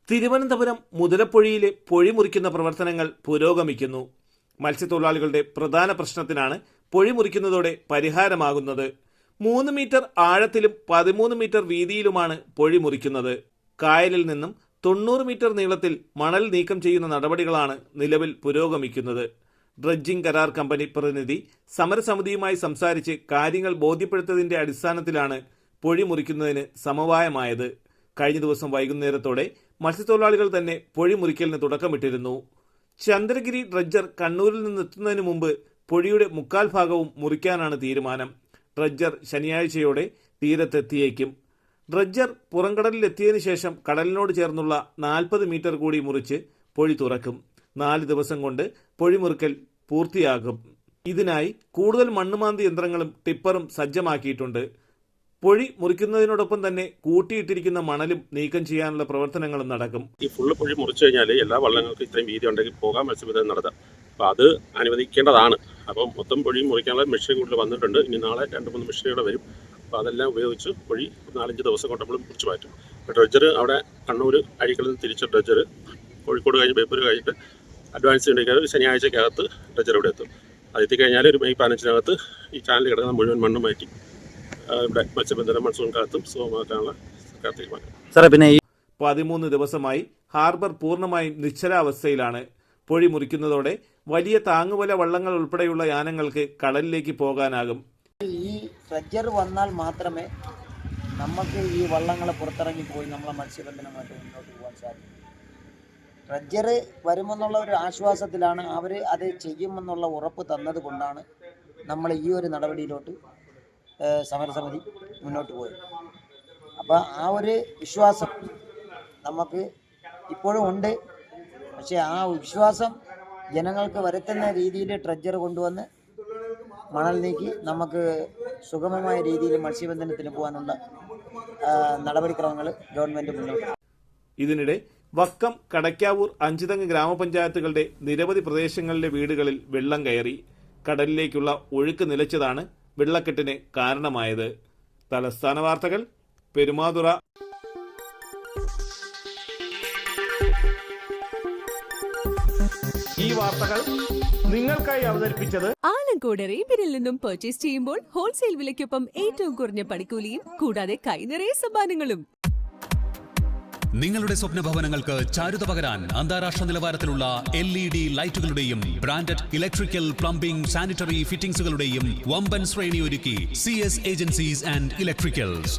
തിരുവനന്തപുരം മുതലപ്പൊഴിയിലെ പൊഴി മുറിക്കുന്ന പ്രവർത്തനങ്ങൾ പുരോഗമിക്കുന്നു. മത്സ്യത്തൊഴിലാളികളുടെ പ്രധാന പ്രശ്നത്തിനാണ് പൊഴി മുറിക്കുന്നതോടെ പരിഹാരമാകുന്നത്. 3 മീറ്റർ ആഴത്തിലും 13 മീറ്റർ വീതിയിലുമാണ് പൊഴി മുറിക്കുന്നത്. കായലിൽ നിന്നും 90 മീറ്റർ നീളത്തിൽ മണൽ നീക്കം ചെയ്യുന്ന നടപടികളാണ് നിലവിൽ പുരോഗമിക്കുന്നത്. ഡ്രഡ്ജിംഗ് കരാർ കമ്പനി പ്രതിനിധി സമരസമിതിയുമായി സംസാരിച്ച് കാര്യങ്ങൾ ബോധ്യപ്പെടുത്തതിന്റെ അടിസ്ഥാനത്തിലാണ് പൊഴി മുറിക്കുന്നതിന് സമവായമായത്. കഴിഞ്ഞ ദിവസം വൈകുന്നേരത്തോടെ മത്സ്യത്തൊഴിലാളികൾ തന്നെ പൊഴി മുറിക്കലിന് തുടക്കമിട്ടിരുന്നു. ചന്ദ്രഗിരി ഡ്രഡ്ജർ കണ്ണൂരിൽ നിന്നെത്തുന്നതിന് മുമ്പ് പൊഴിയുടെ 3/4 ഭാഗവും മുറിക്കാനാണ് തീരുമാനം. ഡ്രഡ്ജർ ശനിയാഴ്ചയോടെ തീരത്തെത്തിയേക്കും. ഡ്രഡ്ജർ പുറംകടലിലെത്തിയതിനു ശേഷം കടലിനോട് ചേർന്നുള്ള 40 മീറ്റർ കൂടി മുറിച്ച് പൊഴി തുറക്കും. 4 ദിവസം കൊണ്ട് പൊഴി മുറിക്കൽ പൂർത്തിയാകും. ഇതിനായി കൂടുതൽ മണ്ണുമാന്തി യന്ത്രങ്ങളും ടിപ്പറും സജ്ജമാക്കിയിട്ടുണ്ട്. പൊഴി മുറിക്കുന്നതിനോടൊപ്പം തന്നെ കൂട്ടിയിട്ടിരിക്കുന്ന മണലും നീക്കം ചെയ്യാനുള്ള പ്രവർത്തനങ്ങളും നടക്കും. ഈ ഫുള്ള് പൊഴി മുറിച്ചു കഴിഞ്ഞാൽ എല്ലാ വള്ളങ്ങൾക്കും ഇത്രയും വീതി ഉണ്ടെങ്കിൽ പോകാൻ മത്സ്യബന്ധനം നടത്താം. അപ്പോൾ അത് അനുവദിക്കേണ്ടതാണ്. അപ്പം മൊത്തം പൊഴി മുറിക്കാനുള്ള മെഷീൻ കൂടുതൽ വന്നിട്ടുണ്ട്. ഇനി നാളെ 2-3 മെഷീനുകൾ വരും. അപ്പോൾ അതെല്ലാം ഉപയോഗിച്ച് പൊഴി 4-5 ദിവസം കൊണ്ട് നമ്മൾ മുറിച്ച് മാറ്റും. ഇപ്പോൾ ഡ്രഡ്ജർ അവിടെ കണ്ണൂർ അഴീക്കലിൽ നിന്ന് തിരിച്ച ഡ്രഡ്ജർ കോഴിക്കോട് കഴിഞ്ഞ് ബേപ്പൂർ കഴിഞ്ഞിട്ട് അഡ്വാൻസ് ഉണ്ടെങ്കിൽ ഒരു ശനിയാഴ്ചക്കകത്ത് ഡ്രഡ്ജർ ഇവിടെ എത്തും. അത് എത്തിക്കഴിഞ്ഞാൽ ഒരു മെയ് 15-നകത്ത് ഈ ചാനൽ കിടക്കുന്ന മുഴുവൻ മണ്ണ് മാറ്റി ഇവിടെ മത്സ്യബന്ധനം മൺസൂൺ കാലത്തും സുഗമമാക്കാനുള്ള സർക്കാർ തീരുമാനം. സാറേ, പിന്നെ 13 ദിവസമായി ഹാർബർ പൂർണ്ണമായും നിശ്ചലാവസ്ഥയിലാണ്. പൊഴി മുറിക്കുന്നതോടെ വലിയ താങ്ങുവല വള്ളങ്ങൾ ഉൾപ്പെടെയുള്ള യാനങ്ങൾക്ക് കടലിലേക്ക് പോകാനാകും. ഈ ഡ്രഡ്ജർ വന്നാൽ മാത്രമേ നമുക്ക് ഈ വള്ളങ്ങളെ പുറത്തിറങ്ങി പോയി നമ്മളെ മത്സ്യബന്ധനമായിട്ട് മുന്നോട്ട് പോകാൻ സാധിക്കും. ഡ്രഡ്ജർ വരുമെന്നുള്ള ഒരു ആശ്വാസത്തിലാണ് അവർ അത് ചെയ്യുമെന്നുള്ള ഉറപ്പ് തന്നത് കൊണ്ടാണ് നമ്മൾ ഈ ഒരു നടപടിയിലോട്ട് സമരസമിതി മുന്നോട്ട് പോയത്. അപ്പോൾ ആ ഒരു വിശ്വാസം നമുക്ക് ഇപ്പോഴും ഉണ്ട്. പക്ഷേ ആ വിശ്വാസം ജനങ്ങൾക്ക് വരുത്തുന്ന രീതിയിൽ ഡ്രഡ്ജർ കൊണ്ടുവന്ന് മണൽ നീക്കി നമുക്ക് സുഗമമായ രീതിയിൽ മത്സ്യബന്ധനത്തിന് പോകാനുള്ള നടപടിക്രമങ്ങൾ ഗവൺമെൻറ് മുന്നോട്ട്. ഇതിനിടെ വക്കം, കടയ്ക്കാവൂർ, അഞ്ചുതെങ്ങ് ഗ്രാമപഞ്ചായത്തുകളുടെ നിരവധി പ്രദേശങ്ങളിലെ വീടുകളിൽ വെള്ളം കയറി. കടലിലേക്കുള്ള ഒഴുക്ക് നിലച്ചതാണ് വെള്ളക്കെട്ടിന് കാരണമായത്. തലസ്ഥാന വാർത്തകൾ, പെരുമാതുറ. ഈ വാർത്തകൾ നിങ്ങൾക്കായി അവതരിപ്പിച്ചത് ആലങ്കോട് അറേബ്യനിൽ നിന്നും പർച്ചേസ് ചെയ്യുമ്പോൾ ഹോൾസെയിൽ വിലയ്ക്കൊപ്പം ഏറ്റവും കുറഞ്ഞ പണിക്കൂലിയും കൂടാതെ കൈനിറയെ സമ്മാനങ്ങളും. നിങ്ങളുടെ സ്വപ്ന ഭവനങ്ങൾക്ക് ചാരുത പകരാൻ അന്താരാഷ്ട്ര നിലവാരത്തിലുള്ള LED ലൈറ്റുകളുടെയും ബ്രാൻഡഡ് ഇലക്ട്രിക്കൽ, പ്ലംബിംഗ്, സാനിറ്ററി ഫിറ്റിംഗ്സുകളുടെയും വമ്പൻ ശ്രേണി ഒരുക്കി CS ഏജൻസീസ് ആൻഡ് ഇലക്ട്രിക്കൽസ്.